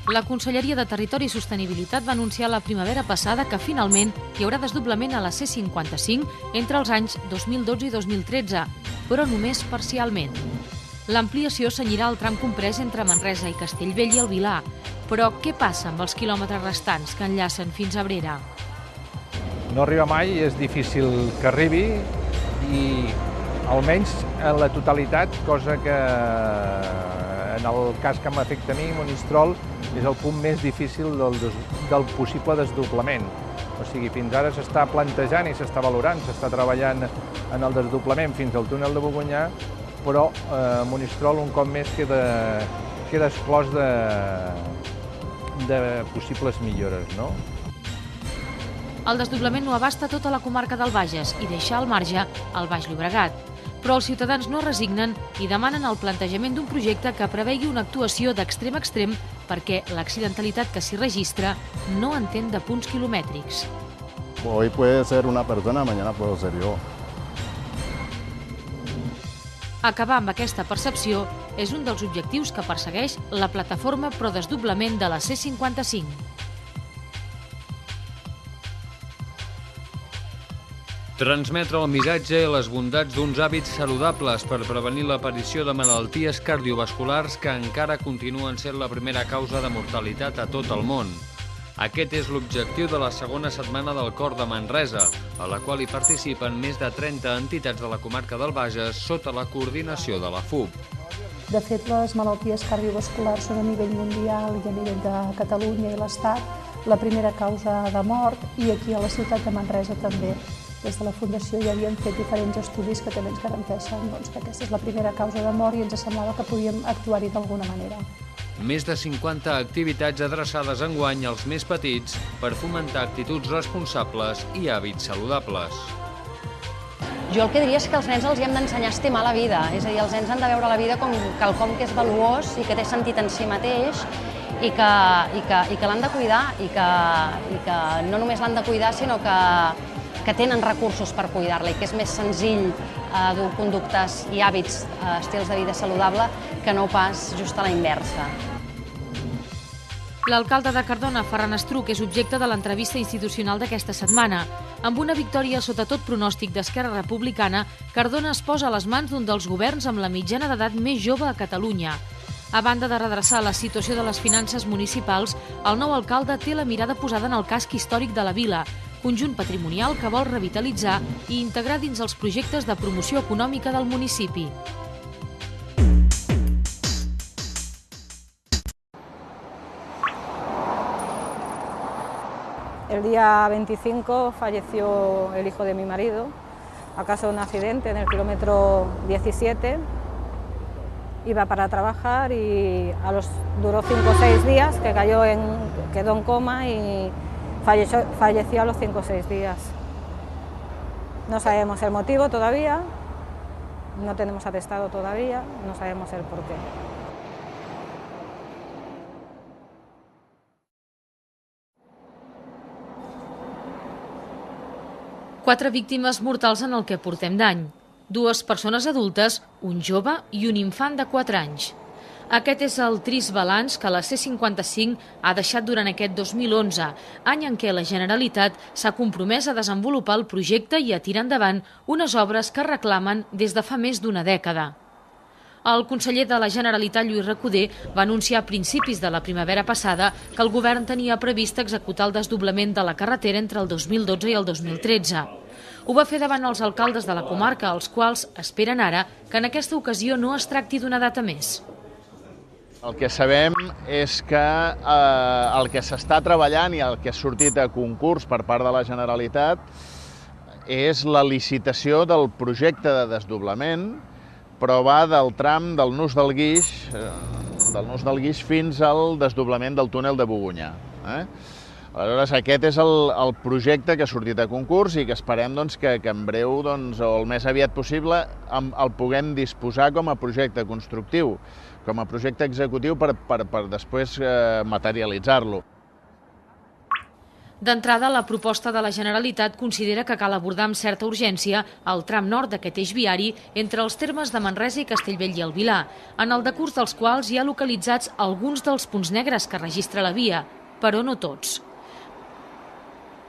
La Conselleria de Territori i Sostenibilitat va anunciar la primavera passada que finalment hi haurà desdoblament a la C55 entre els anys 2012 i 2013, però només parcialment. L'ampliació cenyirà el tram comprès entre Manresa i Castellvell i el Vilar. Però què passa amb els quilòmetres restants que enllacen fins a Abrera? No arriba mai, és difícil que arribi i almenys en la totalitat, cosa que en el cas que m'afecta a mi, Monistrol, és el punt més difícil del possible desdoblament. O sigui, fins ara s'està plantejant i s'està valorant, s'està treballant en el desdoblament fins al túnel de Bogunyà, però Monistrol un cop més queda exclòs de possibles millores, no? El desdoblament no abasta tota la comarca del Bages i deixa al marge el Baix Llobregat. Però els ciutadans no es resignen i demanen el plantejament d'un projecte que prevegi una actuació d'extrem a extrem perquè l'accidentalitat que s'hi registra no entén de punts quilomètrics. Hoy puede ser una persona, mañana puedo ser yo. Acabar amb aquesta percepció és un dels objectius que persegueix la plataforma pro desdoblament de la C55. Transmetre el missatge i les bondats d'uns hàbits saludables per prevenir l'aparició de malalties cardiovasculars que encara continuen sent la primera causa de mortalitat a tot el món. Aquest és l'objectiu de la segona setmana del Cor de Manresa, a la qual hi participen més de 30 entitats de la comarca del Bages sota la coordinació de la FUB. De fet, les malalties cardiovasculars són a nivell mundial i a nivell de Catalunya i l'Estat la primera causa de mort i aquí a la ciutat de Manresa també. Des de la Fundació ja havien fet diferents estudis que també ens garanteixen que aquesta és la primera causa de mort i ens semblava que podíem actuar-hi d'alguna manera. Més de 50 activitats adreçades enguany als més petits per fomentar actituds responsables i hàbits saludables. Jo el que diria és que als nens els hi hem d'ensenyar a estimar la vida, és a dir, els nens han de veure la vida com quelcom que és valuós i que té sentit en si mateix i que l'han de cuidar i que no només l'han de cuidar sinó que tenen recursos per cuidar-la i que és més senzill dur conductes i hàbits, estils de vida saludable, que no pas just a la inversa. L'alcalde de Cardona, Ferran Estruch, és objecte de l'entrevista institucional d'aquesta setmana. Amb una victòria sota tot pronòstic d'Esquerra Republicana, Cardona es posa a les mans d'un dels governs amb la mitjana d'edat més jove a Catalunya. A banda de redreçar la situació de les finances municipals, el nou alcalde té la mirada posada en el casc històric de la vila, conjunt patrimonial que vol revitalitzar i integrar dins els projectes de promoció econòmica del municipi. El día 25 falleció el hijo de mi marido a causa de un accidente en el kilómetro 17. Iba para trabajar y duró 5 o 6 días, que quedó en coma y falleció a los 5 o 6 días. No sabemos el motivo todavía, no tenemos atestado todavía, no sabemos el porqué. Quatre víctimes mortals en el que portem d'any. 2 persones adultes, un jove i un infant de 4 anys. Aquest és el trist balanç que la C55 ha deixat durant aquest 2011, any en què la Generalitat s'ha compromès a desenvolupar el projecte i a tirar endavant unes obres que reclamen des de fa més d'una dècada. El conseller de la Generalitat, Lluís Recoder, va anunciar a principis de la primavera passada que el govern tenia previst executar el desdoblament de la carretera entre el 2012 i el 2013. Ho va fer davant els alcaldes de la comarca, els quals esperen ara que en aquesta ocasió no es tracti d'una data més. El que sabem és que el que s'està treballant i el que ha sortit a concurs per part de la Generalitat és la licitació del projecte de desdoblament, però va del tram del Nus del Guix fins al desdoblament del túnel de Bogunyà. Aleshores, aquest és el projecte que ha sortit a concurs i que esperem que en breu, o el més aviat possible, el puguem disposar com a projecte constructiu, com a projecte executiu per després materialitzar-lo. D'entrada, la proposta de la Generalitat considera que cal abordar amb certa urgència el tram nord d'aquest eix viari entre els termes de Manresa i Castellbell i el Vilar, en el decurs dels quals hi ha localitzats alguns dels punts negres que registra la via, però no tots.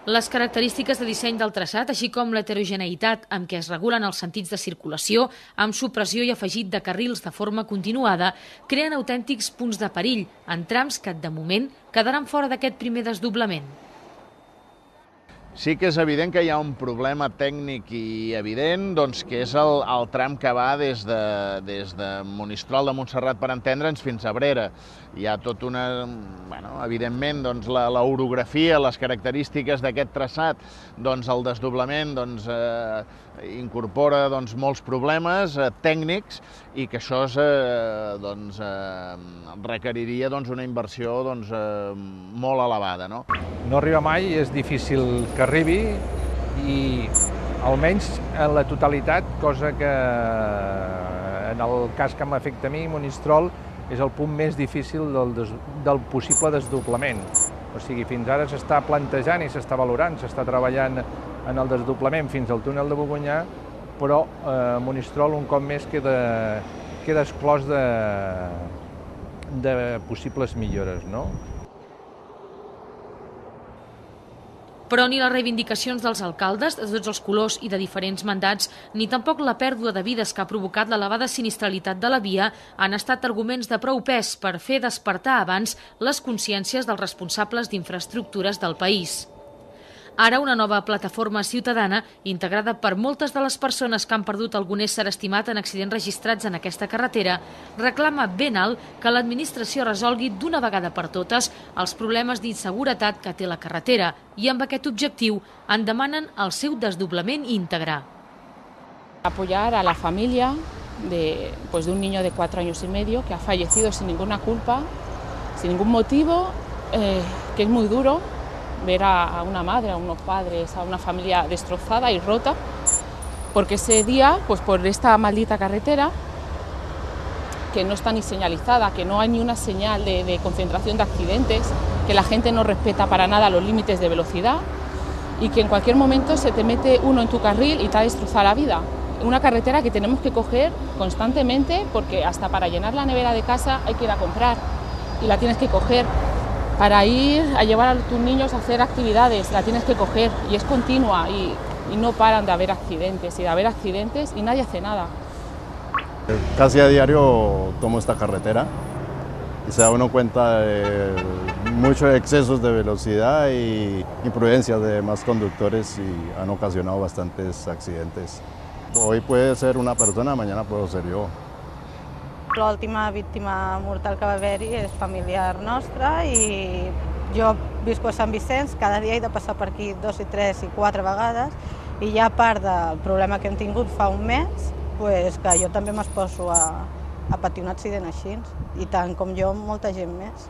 Les característiques de disseny del traçat, així com l'heterogeneïtat amb què es regulen els sentits de circulació, amb supressió i afegit de carrils de forma continuada, creen autèntics punts de perill en trams que, de moment, quedaran fora d'aquest primer desdoblament. Sí que és evident que hi ha un problema tècnic i evident, doncs, que és el tram que va des de Monistrol de Montserrat, per entendre'ns, fins a Abrera. Hi ha tot una... evidentment, doncs, l'orografia, les característiques d'aquest traçat, doncs, el desdoblament incorpora molts problemes tècnics i que això requeriria una inversió molt elevada. No arriba mai, és difícil que arribi i almenys en la totalitat, cosa que en el cas que m'afecta a mi, Monistrol, és el punt més difícil del possible desdoblament. O sigui, fins ara s'està plantejant i s'està valorant, s'està treballant en el desdoblament fins al túnel de Bogonyà, però Monistrol un cop més queda exclòs de possibles millores, no? Però ni les reivindicacions dels alcaldes, de tots els colors i de diferents mandats, ni tampoc la pèrdua de vides que ha provocat l'elevada sinistralitat de la via han estat arguments de prou pes per fer despertar abans les consciències dels responsables d'infraestructures del país. Ara una nova plataforma ciutadana, integrada per moltes de les persones que han perdut algun ésser estimat en accidents registrats en aquesta carretera, reclama ben alt que l'administració resolgui d'una vegada per totes els problemes d'inseguretat que té la carretera i amb aquest objectiu en demanen el seu desdoblament íntegre. Apoyar a la familia de un niño de 4 años y medio que ha fallecido sin ninguna culpa, sin ningún motivo, que es muy duro ver a una madre, a unos padres, a una familia destrozada y rota, porque ese día, por esta maldita carretera, que no está ni señalizada, que no hay ni una señal de concentración de accidentes, que la gente no respeta para nada los límites de velocidad y que en cualquier momento se te mete uno en tu carril y te ha destrozado la vida. Una carretera que tenemos que coger constantemente porque hasta para llenar la nevera de casa hay que ir a comprar y la tienes que coger. Para ir a llevar a tus niños a hacer actividades, la tienes que coger y es continua y no paran de haber accidentes y nadie hace nada. Casi a diario tomo esta carretera y se da uno cuenta de muchos excesos de velocidad y imprudencias de demás conductores y han ocasionado bastantes accidentes. Hoy puede ser una persona, mañana puedo ser yo. L'última víctima mortal que va haver-hi és familiar nostra i jo visco a Sant Vicenç, cada dia he de passar per aquí 2 i 3 i 4 vegades i ja a part del problema que hem tingut fa un mes, que jo també m'exposo a patir un accident així i tant com jo, molta gent més.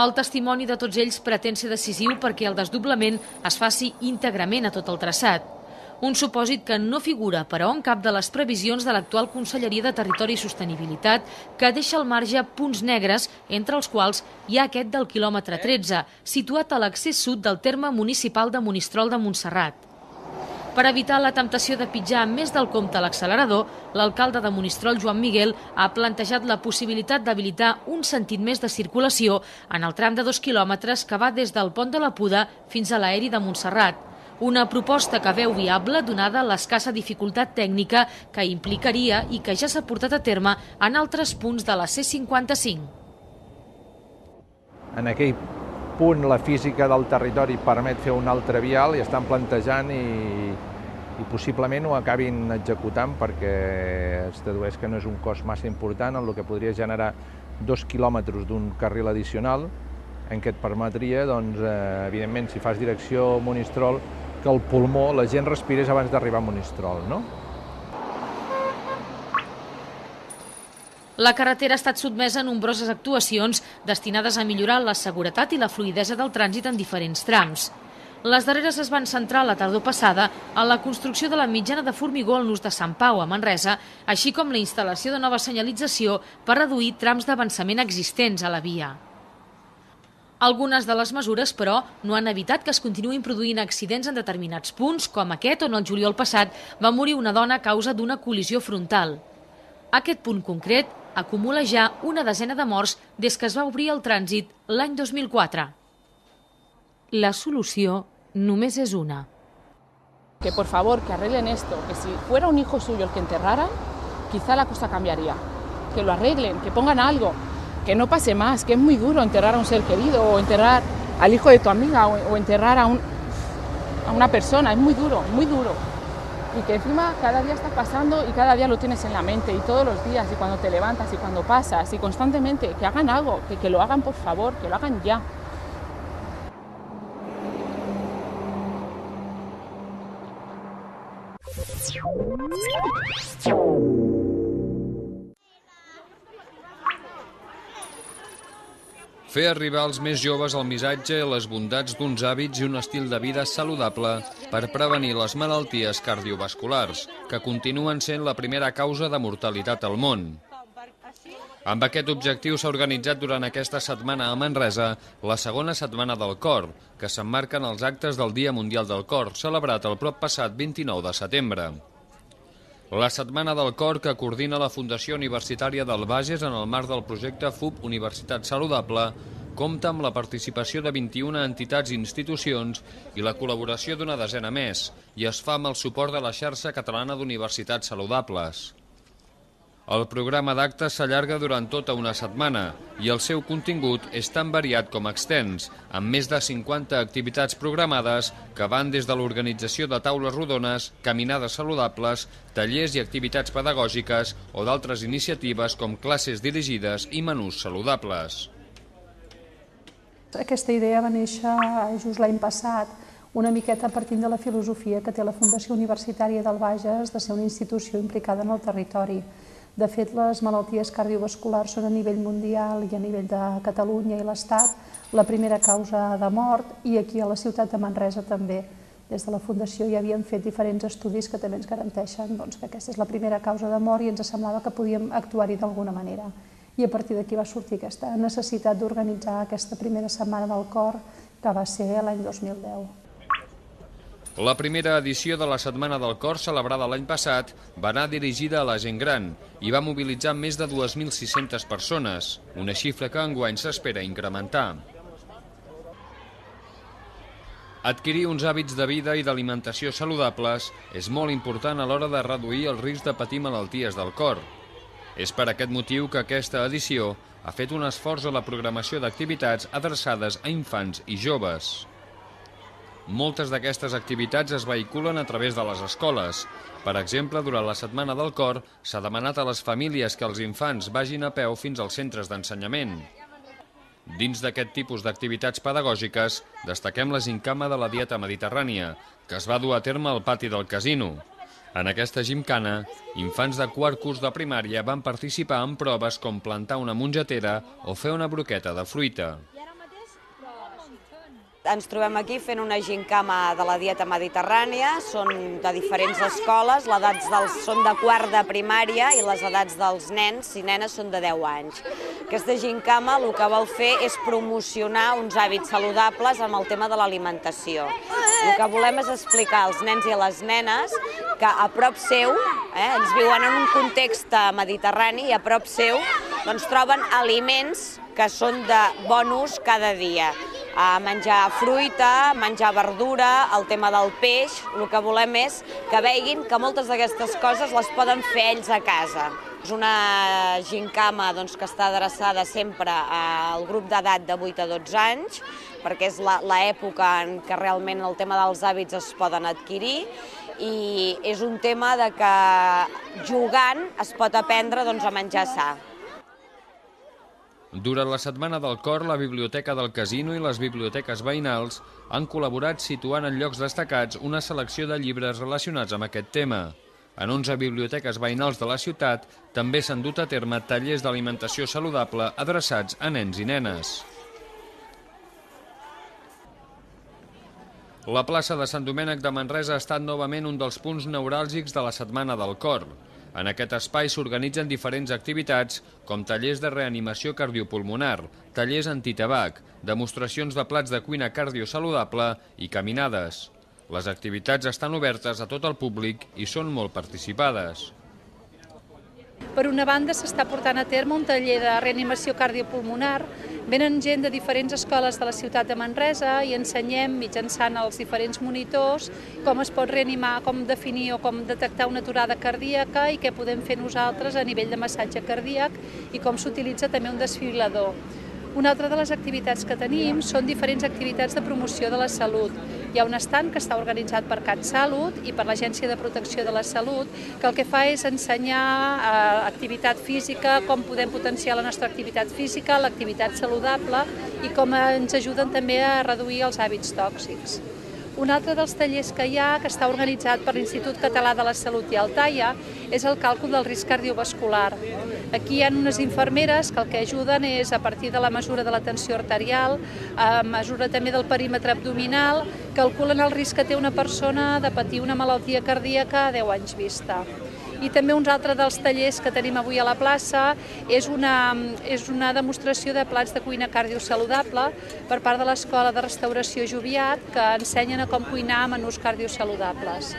El testimoni de tots ells pretén ser decisiu perquè el desdoblament es faci íntegrament a tot el traçat. Un supòsit que no figura, però, en cap de les previsions de l'actual Conselleria de Territori i Sostenibilitat, que deixa al marge punts negres, entre els quals hi ha aquest del quilòmetre 13, situat a l'accés sud del terme municipal de Monistrol de Montserrat. Per evitar la temptació de pitjar més del compte l'accelerador, l'alcalde de Monistrol, Joan Miguel, ha plantejat la possibilitat d'habilitar un sentit més de circulació en el tram de 2 quilòmetres que va des del Pont de la Puda fins a l'aeri de Montserrat. Una proposta que veu viable donada l'escassa dificultat tècnica que implicaria i que ja s'ha portat a terme en altres punts de la C55. En aquell punt la física del territori permet fer un altre vial i estan plantejant i possiblement ho acabin executant perquè es dedueix que no és un cost massa important en el que podria generar 2 quilòmetres d'un carril addicional en què et permetria, evidentment, si fas direcció Monistrol, que el pulmó, la gent respirés abans d'arribar a Monistrol, no? La carretera ha estat sotmesa a nombroses actuacions destinades a millorar la seguretat i la fluïdesa del trànsit en diferents trams. Les darreres es van centrar la tardor passada en la construcció de la mitjana de formigó al nus de Sant Pau, a Manresa, així com la instal·lació de nova senyalització per reduir trams d'avançament existents a la via. Algunes de les mesures, però, no han evitat que es continuïn produint accidents en determinats punts, com aquest on el juliol passat va morir una dona a causa d'una col·lisió frontal. Aquest punt concret acumula ja una desena de morts des que es va obrir el trànsit l'any 2004. La solució només és una. Que por favor, que arreglen esto, que si fuera un hijo suyo el que enterraran, quizá la cosa cambiaría. Que lo arreglen, que pongan algo. Que no pase más, que es muy duro enterrar a un ser querido o enterrar al hijo de tu amiga o enterrar a una persona, es muy duro, muy duro. Y que encima cada día está pasando y cada día lo tienes en la mente y todos los días y cuando te levantas y cuando pasas y constantemente, que hagan algo, que lo hagan por favor, que lo hagan ya. Fer arribar als més joves el missatge i les bondats d'uns hàbits i un estil de vida saludable per prevenir les malalties cardiovasculars, que continuen sent la primera causa de mortalitat al món. Amb aquest objectiu s'ha organitzat durant aquesta setmana a Manresa la segona setmana del cor, que s'emmarca en els actes del Dia Mundial del Cor, celebrat el prop passat 29 de setembre. La Setmana del Cor, que coordina la Fundació Universitària del Bages en el marc del projecte FUB Universitat Saludable, compta amb la participació de 21 entitats i institucions i la col·laboració d'una desena més, i es fa amb el suport de la xarxa catalana d'universitats saludables. El programa d'actes s'allarga durant tota una setmana i el seu contingut és tan variat com extens, amb més de 50 activitats programades que van des de l'organització de taules rodones, caminades saludables, tallers i activitats pedagògiques o d'altres iniciatives com classes dirigides i menús saludables. Aquesta idea va néixer just l'any passat, una miqueta partint de la filosofia que té la Fundació Universitària del Bages de ser una institució implicada en el territori. De fet, les malalties cardiovasculars són a nivell mundial i a nivell de Catalunya i l'Estat la primera causa de mort, i aquí a la ciutat de Manresa també. Des de la Fundació ja havíem fet diferents estudis que també ens garanteixen que aquesta és la primera causa de mort i ens semblava que podíem actuar-hi d'alguna manera. I a partir d'aquí va sortir aquesta necessitat d'organitzar aquesta primera setmana del cor, que va ser l'any 2010. La primera edició de la Setmana del Cor, celebrada l'any passat, va anar dirigida a la gent gran i va mobilitzar més de 2.600 persones, una xifra que enguany s'espera incrementar. Adquirir uns hàbits de vida i d'alimentació saludables és molt important a l'hora de reduir el risc de patir malalties del cor. És per aquest motiu que aquesta edició ha fet un esforç a la programació d'activitats adreçades a infants i joves. Moltes d'aquestes activitats es vehiculen a través de les escoles. Per exemple, durant la Setmana del Cor s'ha demanat a les famílies que els infants vagin a peu fins als centres d'ensenyament. Dins d'aquest tipus d'activitats pedagògiques, destaquem la gincama de la dieta mediterrània, que es va dur a terme al pati del casino. En aquesta gimcana, infants de quart curs de primària van participar en proves com plantar una mongetera o fer una broqueta de fruita. Ens trobem aquí fent una gincama de la dieta mediterrània, són de diferents escoles, les edats són de quart de primària i les edats dels nens i nenes són de 10 anys. Aquesta gincama el que vol fer és promocionar uns hàbits saludables amb el tema de l'alimentació. El que volem és explicar als nens i a les nenes que a prop seu, ens viuen en un context mediterrani i a prop seu troben aliments que són de bon ús cada dia. Menjar fruita, menjar verdura, el tema del peix, el que volem és que veguin que moltes d'aquestes coses les poden fer ells a casa. És una gincama que està adreçada sempre al grup d'edat de 8 a 12 anys, perquè és l'època en què realment el tema dels hàbits es poden adquirir, i és un tema que jugant es pot aprendre a menjar sa. Durant la Setmana del Cor, la Biblioteca del Casino i les biblioteques veïnals han col·laborat situant en llocs destacats una selecció de llibres relacionats amb aquest tema. En 11 biblioteques veïnals de la ciutat també s'han dut a terme tallers d'alimentació saludable adreçats a nens i nenes. La plaça de Sant Domènec de Manresa ha estat novament un dels punts neuràlgics de la Setmana del Cor. En aquest espai s'organitzen diferents activitats com tallers de reanimació cardiopulmonar, tallers antitabac, demostracions de plats de cuina cardiosaludable i caminades. Les activitats estan obertes a tot el públic i són molt participades. Per una banda, s'està portant a terme un taller de reanimació cardiopulmonar. Venen gent de diferents escoles de la ciutat de Manresa i ensenyem mitjançant els diferents monitors com es pot reanimar, com definir o com detectar una aturada cardíaca i què podem fer nosaltres a nivell de massatge cardíac i com s'utilitza també un desfibrilador. Una altra de les activitats que tenim són diferents activitats de promoció de la salut. Hi ha un estand que està organitzat per CatSalut i per l'Agència de Protecció de la Salut, que el que fa és ensenyar activitat física, com podem potenciar la nostra activitat física, l'activitat saludable i com ens ajuden també a reduir els hàbits tòxics. Un altre dels tallers que hi ha, que està organitzat per l'Institut Català de la Salut i Altaia, és el càlcul del risc cardiovascular. Aquí hi ha unes infermeres que el que ajuden és, a partir de la mesura de la tensió arterial, a mesura també del perímetre abdominal, calculen el risc que té una persona de patir una malaltia cardíaca a 10 anys vista. I també un altre dels tallers que tenim avui a la plaça és una demostració de plats de cuina cardiosaludable per part de l'Escola de Restauració Joviat, que ensenyen a com cuinar menús cardiosaludables.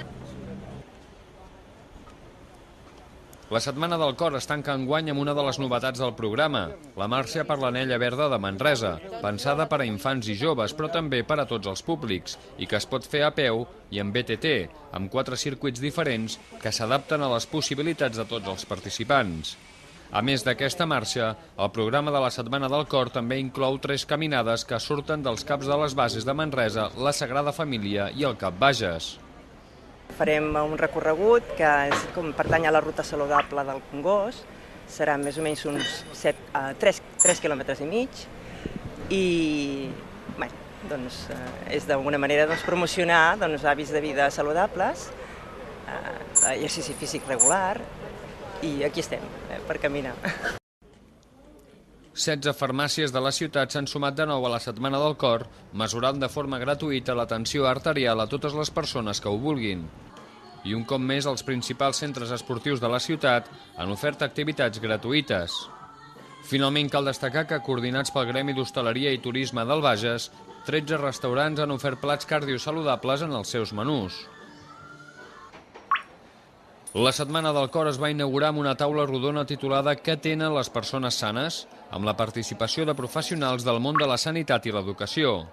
La Setmana del Cor es tanca enguany amb una de les novetats del programa, la Marxa per l'Anella Verda de Manresa, pensada per a infants i joves, però també per a tots els públics, i que es pot fer a peu i en BTT, amb 4 circuits diferents que s'adapten a les possibilitats de tots els participants. A més d'aquesta marxa, el programa de la Setmana del Cor també inclou 3 caminades que surten dels caps de les bases de Manresa, la Sagrada Família i el Cap Bages. Farem un recorregut que pertany a la ruta saludable del Congost, serà més o menys uns 3,5 quilòmetres i és d'alguna manera promocionar hàbits de vida saludables, exercici físic regular i aquí estem per caminar. 16 farmàcies de la ciutat s'han sumat de nou a la Setmana del Cor, mesurant de forma gratuïta la tensió arterial a totes les persones que ho vulguin. I un cop més, els principals centres esportius de la ciutat han ofert activitats gratuïtes. Finalment, cal destacar que, coordinats pel Gremi d'Hostaleria i Turisme del Bages, 13 restaurants han ofert plats cardiosaludables en els seus menús. La Setmana del Cor es va inaugurar amb una taula rodona titulada «Què tenen les persones sanes?», amb la participació de professionals del món de la sanitat i l'educació.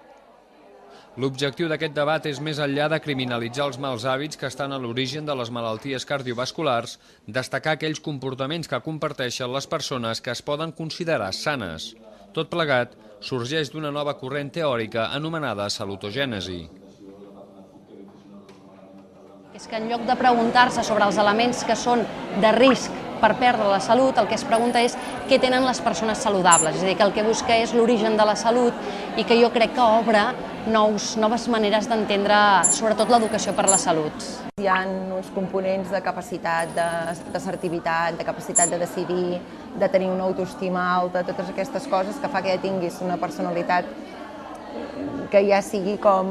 L'objectiu d'aquest debat és més enllà de criminalitzar els mals hàbits que estan a l'origen de les malalties cardiovasculars, destacar aquells comportaments que comparteixen les persones que es poden considerar sanes. Tot plegat sorgeix d'una nova corrent teòrica anomenada salutogènesi. És que en lloc de preguntar-se sobre els elements que són de risc per perdre la salut, el que es pregunta és què tenen les persones saludables. És a dir, que el que busca és l'origen de la salut i que jo crec que obre noves maneres d'entendre sobretot l'educació per la salut. Hi ha uns components de capacitat, d'assertivitat, de capacitat de decidir, de tenir una autoestima alta, totes aquestes coses que fa que ja tinguis una personalitat que ja sigui com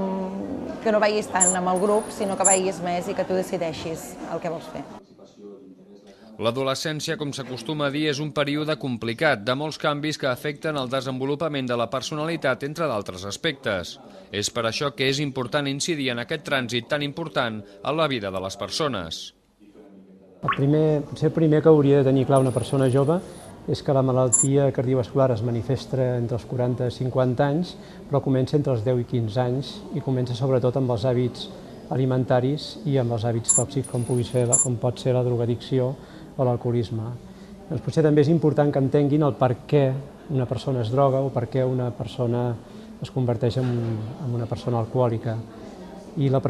que no vagis tant amb el grup, sinó que vagis més i que tu decideixis el que vols fer. L'adolescència, com s'acostuma a dir, és un període complicat, de molts canvis que afecten el desenvolupament de la personalitat, entre d'altres aspectes. És per això que és important incidir en aquest trànsit tan important a la vida de les persones. Potser el primer que hauria de tenir clar una persona jove és que la malaltia cardiovascular es manifesta entre els 40 i 50 anys, però comença entre els 10 i 15 anys i comença sobretot amb els hàbits alimentaris i amb els hàbits tòxics com pot ser la drogadicció o l'alcoholisme. Potser també és important que entenguin el per què una persona es droga o per què una persona es converteix en una persona alcohòlica. I la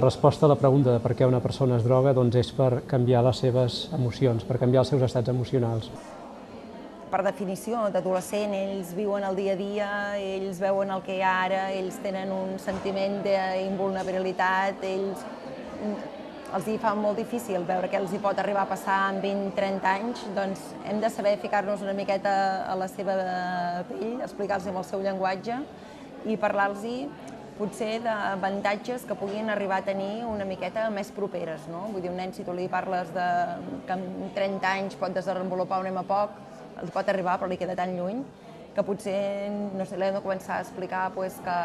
resposta a la pregunta de per què una persona es droga és per canviar les seves emocions, per canviar els seus estats emocionals. Per definició, d'adolescent, ells viuen el dia a dia, ells veuen el que hi ha ara, ells tenen un sentiment d'invulnerabilitat, els hi fa molt difícil veure què els hi pot arribar a passar en 20-30 anys, doncs hem de saber ficar-nos una miqueta a la seva pell, explicar-los amb el seu llenguatge i parlar-los potser d'avantatges que puguin arribar a tenir una miqueta més properes, no? Vull dir, un nen, si tu li parles que amb 30 anys pot desenvolupar un poc, el pot arribar, però li queda tan lluny, que potser, no sé, l'hem de començar a explicar que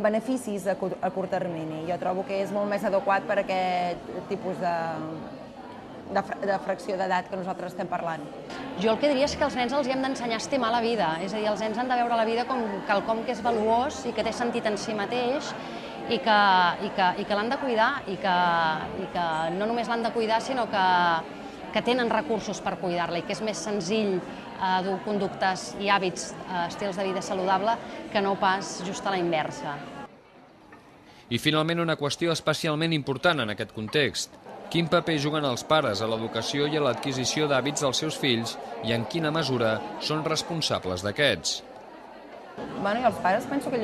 beneficis a curt termini. Jo trobo que és molt més adequat per a aquest tipus de fracció d'edat que nosaltres estem parlant. Jo el que diria és que als nens els hem d'ensenyar a estimar la vida, és a dir, els nens han de veure la vida com quelcom que és valuós i que té sentit en si mateix i que l'han de cuidar i que no només l'han de cuidar, sinó que tenen recursos per cuidar-la i que és més senzill dur conductes i hàbits, estils de vida saludable, que no pas just a la inversa. I finalment una qüestió especialment important en aquest context. Quin paper juguen els pares a l'educació i a l'adquisició d'hàbits dels seus fills i en quina mesura són responsables d'aquests? I els pares penso que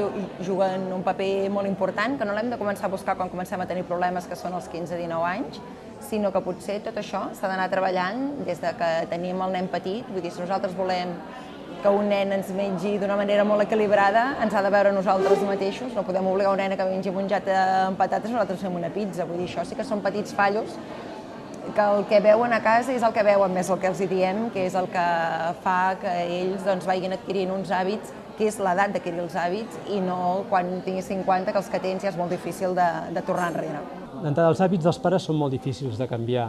juguen un paper molt important, que no l'hem de començar a buscar quan comencem a tenir problemes, que són els 15-19 anys, sinó que potser tot això s'ha d'anar treballant des que tenim el nen petit. Vull dir, si nosaltres volem que un nen ens mengi d'una manera molt equilibrada, ens ha de veure nosaltres mateixos. No podem obligar un nen que mengi menjat amb patates, nosaltres fem una pizza. Vull dir, això sí que són petits fallos, que el que veuen a casa és el que veuen, més el que els diem, que és el que fa que ells vagin adquirint uns hàbits, que és l'edat d'adquirir els hàbits, i no quan tinguis 50, que els que tens ja és molt difícil de tornar enrere. D'entrada, els hàbits dels pares són molt difícils de canviar.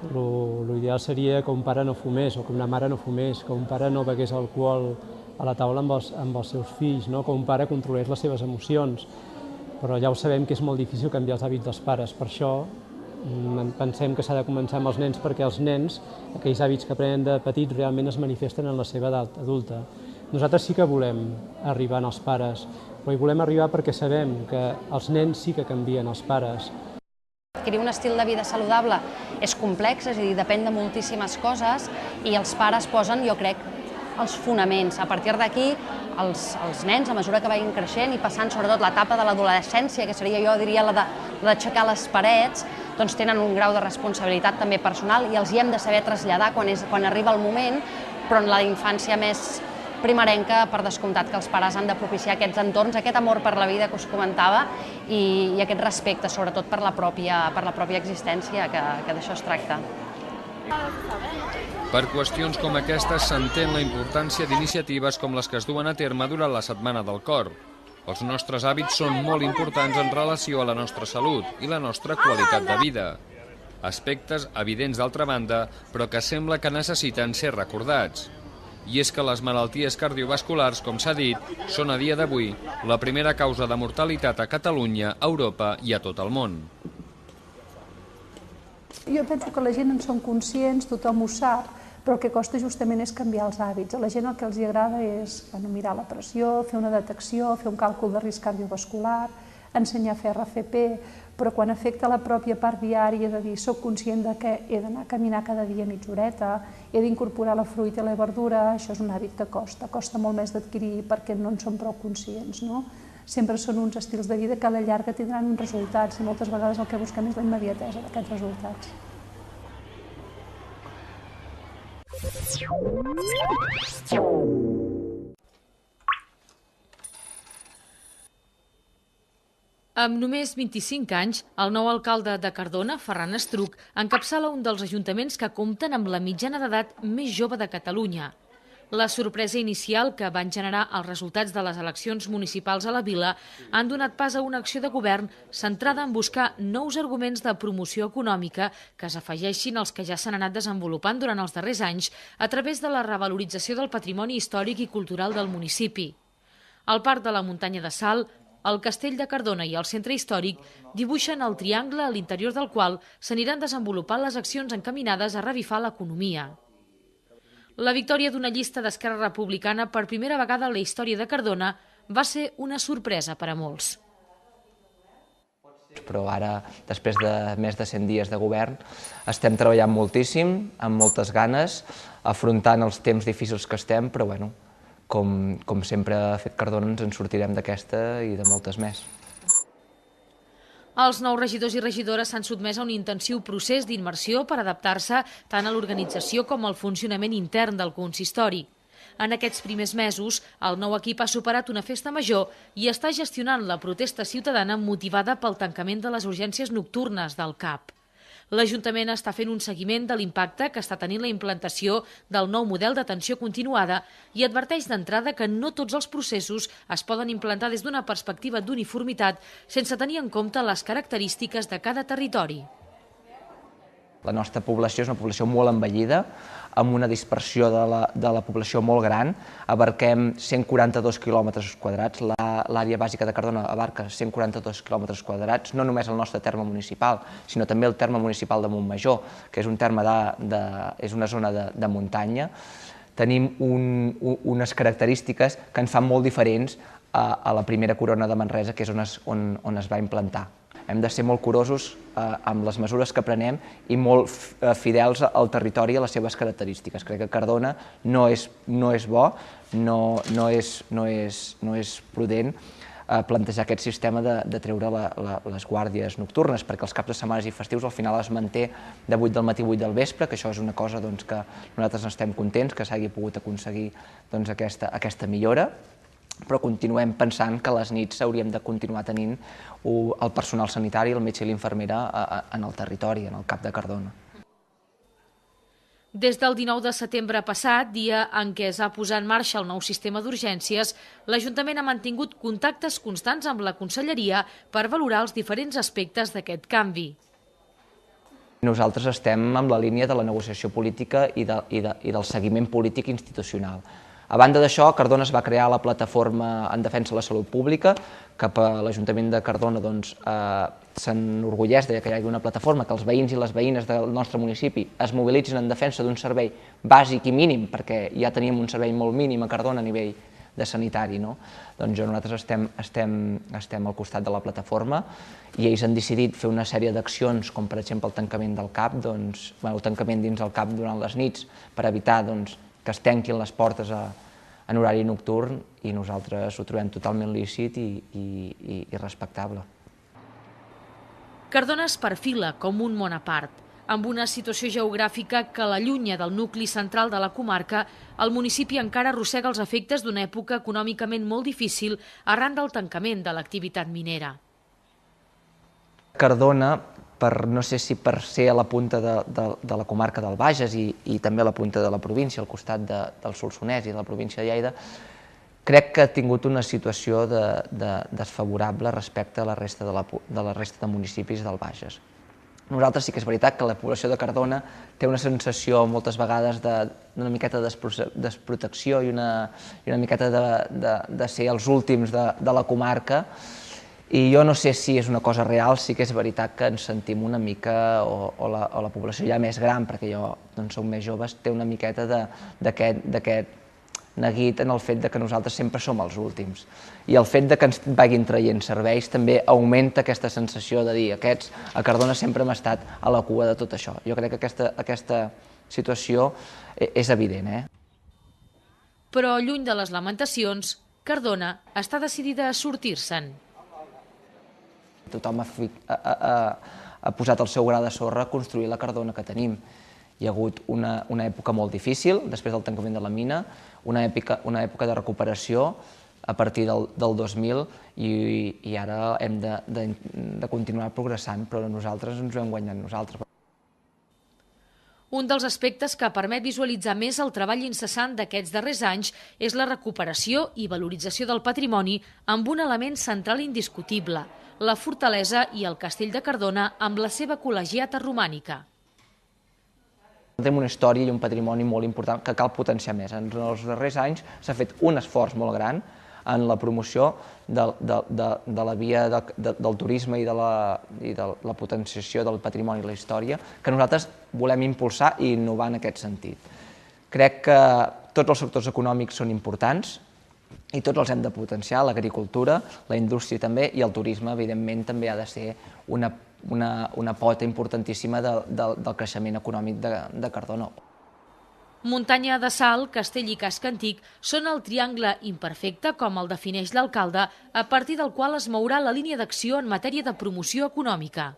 L'ideal seria que un pare no fumés o que una mare no fumés, que un pare no begués alcohol a la taula amb els seus fills, que un pare controlés les seves emocions. Però ja ho sabem que és molt difícil canviar els hàbits dels pares. Per això pensem que s'ha de començar amb els nens, perquè els nens, aquells hàbits que aprenen de petits, realment es manifesten en la seva edat adulta. Nosaltres sí que volem arribar als pares, però hi volem arribar perquè sabem que els nens sí que canvien els pares. Adquirir un estil de vida saludable és complex, és a dir, depèn de moltíssimes coses, i els pares posen, jo crec, els fonaments. A partir d'aquí, els nens, a mesura que vagin creixent i passant sobretot l'etapa de l'adolescència, que seria, jo diria, la d'aixecar les parets, doncs tenen un grau de responsabilitat també personal i els hi hem de saber traslladar quan arriba el moment, però en la infància més primerenca, per descomptat que els pares han de propiciar aquests entorns, aquest amor per la vida que us comentava i aquest respecte, sobretot per la pròpia existència, que d'això es tracta. Per qüestions com aquestes s'entén la importància d'iniciatives com les que es duen a terme durant la Setmana del Cor. Els nostres hàbits són molt importants en relació a la nostra salut i la nostra qualitat de vida. Aspectes evidents d'altra banda, però que sembla que necessiten ser recordats. I és que les malalties cardiovasculars, com s'ha dit, són a dia d'avui la primera causa de mortalitat a Catalunya, a Europa i a tot el món. Jo penso que la gent en són conscients, tothom ho sap, però el que costa justament és canviar els hàbits. A la gent el que els agrada és mirar la pressió, fer una detecció, fer un càlcul de risc cardiovascular, ensenyar a fer RCP, però quan afecta la pròpia part diària de dir soc conscient que he d'anar a caminar cada dia mitja horeta, he d'incorporar la fruita i la verdura, això és un hàbit que costa molt més d'adquirir perquè no en som prou conscients. Sempre són uns estils de vida que a la llarga tindran uns resultats i moltes vegades el que busquem és la immediatesa d'aquests resultats. Amb només 25 anys, el nou alcalde de Cardona, Ferran Estruch, encapçala un dels ajuntaments que compten amb la mitjana d'edat més jove de Catalunya. La sorpresa inicial que van generar els resultats de les eleccions municipals a la vila han donat pas a una acció de govern centrada en buscar nous arguments de promoció econòmica que s'afegeixin als que ja s'han anat desenvolupant durant els darrers anys a través de la revalorització del patrimoni històric i cultural del municipi. El Parc de la Muntanya de Salt, el Castell de Cardona i el Centre Històric dibuixen el triangle a l'interior del qual s'aniran desenvolupant les accions encaminades a revifar l'economia. La victòria d'una llista d'Esquerra Republicana per primera vegada en la història de Cardona va ser una sorpresa per a molts. Però ara, després de més de 100 dies de govern, estem treballant moltíssim, amb moltes ganes, afrontant els temps difícils que estem, però bueno, com sempre ha fet Cardona, ens en sortirem d'aquesta i de moltes més. Els nous regidors i regidores s'han sotmès a un intensiu procés d'immersió per adaptar-se tant a l'organització com al funcionament intern del consistori. En aquests primers mesos, el nou equip ha superat una festa major i està gestionant la protesta ciutadana motivada pel tancament de les urgències nocturnes del CAP. L'Ajuntament està fent un seguiment de l'impacte que està tenint la implantació del nou model d'atenció continuada i adverteix d'entrada que no tots els processos es poden implantar des d'una perspectiva d'uniformitat sense tenir en compte les característiques de cada territori. La nostra població és una població molt envellida, amb una dispersió de la població molt gran. Abarquem 142 quilòmetres quadrats. L'àrea bàsica de Cardona abarca 142 quilòmetres quadrats, no només el nostre terme municipal, sinó també el terme municipal de Montmajor, que és una zona de muntanya. Tenim unes característiques que ens fan molt diferents a la primera corona de Manresa, que és on es va implantar. Hem de ser molt curosos amb les mesures que prenem i molt fidels al territori i a les seves característiques. Crec que Cardona no és bo, no és prudent plantejar aquest sistema de treure les guàrdies nocturnes, perquè els caps de setmana i festius al final es manté de 8 del matí a 8 del vespre, que això és una cosa que nosaltres estem contents, que s'hagi pogut aconseguir aquesta millora, però continuem pensant que a les nits hauríem de continuar tenint el personal sanitari, el metge i l'infermera en el territori, en el CAP de Cardona. Des del 19 de setembre passat, dia en què es va posar en marxa el nou sistema d'urgències, l'Ajuntament ha mantingut contactes constants amb la Conselleria per valorar els diferents aspectes d'aquest canvi. Nosaltres estem en la línia de la negociació política i del seguiment polític institucional. A banda d'això, a Cardona es va crear la plataforma en defensa de la salut pública, que per l'Ajuntament de Cardona s'enorgulleix que hi hagi una plataforma, que els veïns i les veïnes del nostre municipi es mobilitzin en defensa d'un servei bàsic i mínim, perquè ja teníem un servei molt mínim a Cardona a nivell de sanitari. Doncs nosaltres estem al costat de la plataforma i ells han decidit fer una sèrie d'accions, com per exemple el tancament del CAP, el tancament dins el CAP durant les nits, per evitar que es tanquin les portes en horari nocturn, i nosaltres ho trobem totalment lícit i respectable. Cardona es perfila com un món a part. Amb una situació geogràfica que l'allunya del nucli central de la comarca, el municipi encara arrossega els efectes d'una època econòmicament molt difícil arran del tancament de l'activitat minera. Cardona, no sé si per ser a la punta de la comarca del Bages i també a la punta de la província, al costat del Solsonès i de la província de Lleida, crec que ha tingut una situació desfavorable respecte a la resta de municipis del Bages. Nosaltres sí que és veritat que la població de Cardona té una sensació moltes vegades d'una miqueta de desprotecció i una miqueta de ser els últims de la comarca, i jo no sé si és una cosa real. Sí que és veritat que ens sentim una mica, o la població ja més gran, perquè jo soc més jove, té una miqueta d'aquest neguit en el fet que nosaltres sempre som els últims. I el fet que ens vagin traient serveis també augmenta aquesta sensació de dir aquests a Cardona sempre hem estat a la cua de tot això. Jo crec que aquesta situació és evident. Però lluny de les lamentacions, Cardona està decidida a sortir-se'n. Tothom ha posat el seu gra de sorra a construir la Cardona que tenim. Hi ha hagut una època molt difícil, després del tancament de la mina, una època de recuperació a partir del 2000, i ara hem de continuar progressant, però nosaltres ens ho hem guanyat nosaltres. Un dels aspectes que permet visualitzar més el treball incessant d'aquests darrers anys és la recuperació i valorització del patrimoni amb un element central indiscutible, la fortalesa i el castell de Cardona amb la seva col·legiata romànica. Tenim una història i un patrimoni molt important que cal potenciar més. En els darrers anys s'ha fet un esforç molt gran en la promoció de la via del turisme i de la potenciació del patrimoni i la història, que nosaltres volem impulsar i innovar en aquest sentit. Crec que tots els sectors econòmics són importants i tots els hem de potenciar, l'agricultura, la indústria també, i el turisme, evidentment, també ha de ser una pota importantíssima del creixement econòmic de Cardona. Muntanya de Sal, Castell i Casc Antic són el triangle imperfecte, com el defineix l'alcalde, a partir del qual es mourà la línia d'acció en matèria de promoció econòmica.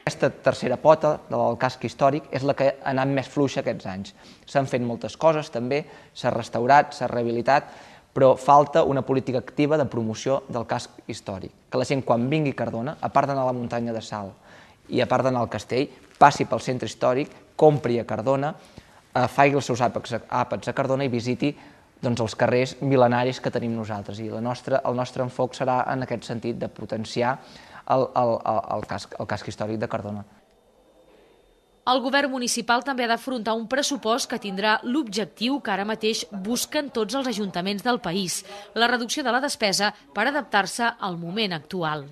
Aquesta tercera pota del casc històric és la que ha anat més fluixa aquests anys. S'han fet moltes coses també, s'ha restaurat, s'ha rehabilitat, però falta una política activa de promoció del casc històric. Que la gent quan vingui a Cardona, a part d'anar a la muntanya de Salt i a part d'anar al castell, passi pel centre històric, compri a Cardona, faci els seus àpats a Cardona i visiti els carrers mil·lenaris que tenim nosaltres. I el nostre enfoc serà en aquest sentit de potenciar el casc històric de Cardona. El govern municipal també ha d'afrontar un pressupost que tindrà l'objectiu que ara mateix busquen tots els ajuntaments del país, la reducció de la despesa per adaptar-se al moment actual.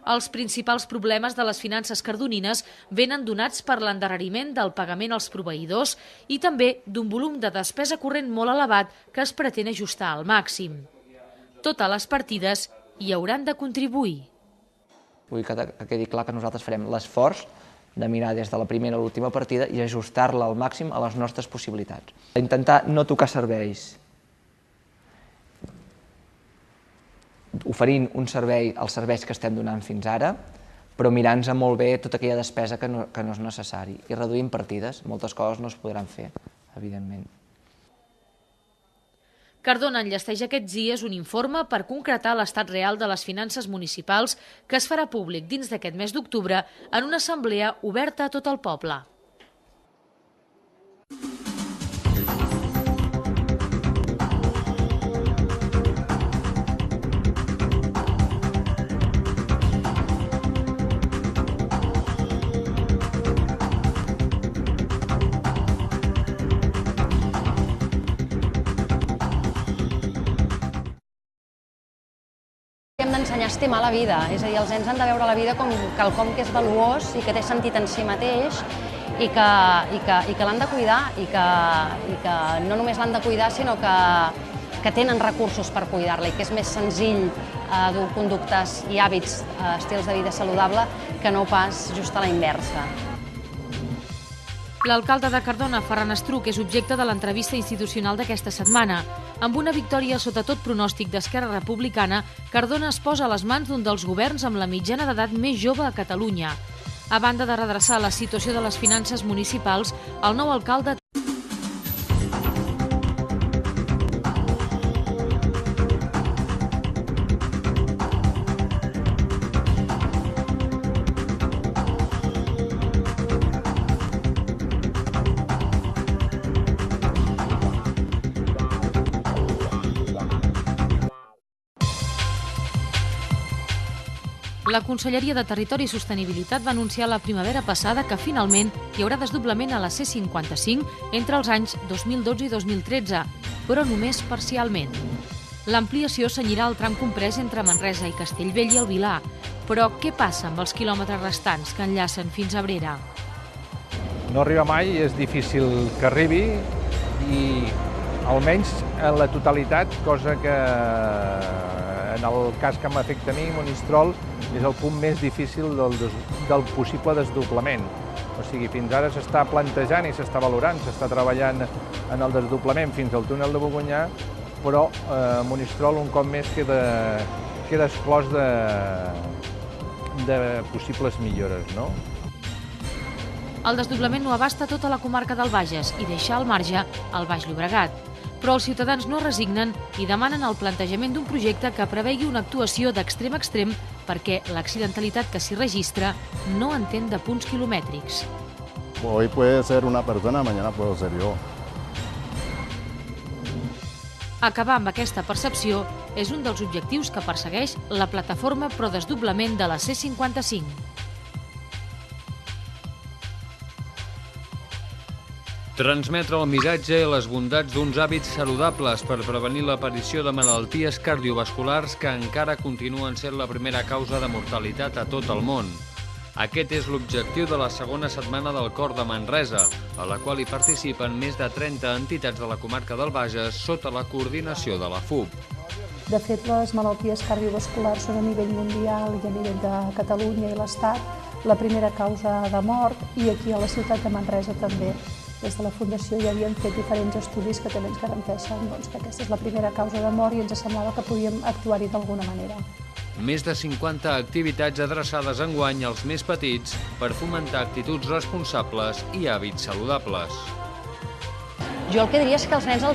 Els principals problemes de les finances cardonines venen donats per l'endarreriment del pagament als proveïdors i també d'un volum de despesa corrent molt elevat que es pretén ajustar al màxim. Totes les partides hi hauran de contribuir. Vull que quedi clar que nosaltres farem l'esforç de mirar des de la primera a l'última partida i ajustar-la al màxim a les nostres possibilitats. Intentar no tocar serveis, oferint un servei als serveis que estem donant fins ara, però mirant-nos molt bé tota aquella despesa que no és necessari i reduint partides. Moltes coses no es podran fer, evidentment. Cardona enllesteix aquests dies un informe per concretar l'estat real de les finances municipals que es farà públic dins d'aquest mes d'octubre en una assemblea oberta a tot el poble. Hem d'ensenyar a estimar la vida, és a dir, els nens han de veure la vida com quelcom que és valuós i que té sentit en si mateix i que l'han de cuidar i que no només l'han de cuidar sinó que tenen recursos per cuidar-la i que és més senzill dur conductes i hàbits, estils de vida saludable que no pas just a la inversa. L'alcalde de Cardona, Ferran Estruch, és objecte de l'entrevista institucional d'aquesta setmana. Amb una victòria sota tot pronòstic d'Esquerra Republicana, Cardona es posa a les mans d'un dels governs amb la mitjana d'edat més jove a Catalunya. A banda de redreçar la situació de les finances municipals, el nou alcalde La Conselleria de Territori i Sostenibilitat va anunciar la primavera passada que finalment hi haurà desdoblament a la C55 entre els anys 2012 i 2013, però només parcialment. L'ampliació cenyirà el tram comprès entre Manresa i Castellvell i el Vilar. Però què passa amb els quilòmetres restants que enllacen fins a Abrera? No arriba mai, és difícil que arribi i almenys en la totalitat, cosa que en el cas que m'afecta a mi, Monistrol, és el punt més difícil del possible desdoblament. O sigui, fins ara s'està plantejant i s'està valorant, s'està treballant en el desdoblament fins al túnel de Bogonyà, però Monistrol un cop més queda exclòs de possibles millores, no? El desdoblament no abasta tota la comarca del Bages i deixa al marge el Baix Llobregat. Però els ciutadans no resignen i demanen el plantejament d'un projecte que prevegi una actuació d'extrem a extrem perquè l'accidentalitat que s'hi registra no entén de punts quilomètrics. Hoy puede ser una persona, mañana puedo ser yo. Acabar amb aquesta percepció és un dels objectius que persegueix la plataforma pro desdoblament de la C55. Transmetre el missatge i les bondats d'uns hàbits saludables per prevenir l'aparició de malalties cardiovasculars que encara continuen sent la primera causa de mortalitat a tot el món. Aquest és l'objectiu de la segona setmana del Cor de Manresa, a la qual hi participen més de 30 entitats de la comarca del Bages sota la coordinació de la FUB. De fet, les malalties cardiovasculars són a nivell mundial i a nivell de Catalunya i l'Estat la primera causa de mort i aquí a la ciutat de Manresa també. Des de la Fundació ja havíem fet diferents estudis que també ens garanteixen que aquesta és la primera causa de mort i ens semblava que podíem actuar-hi d'alguna manera. Més de 50 activitats adreçades enguany als més petits per fomentar actituds responsables i hàbits saludables. Jo el que diria és que als nens els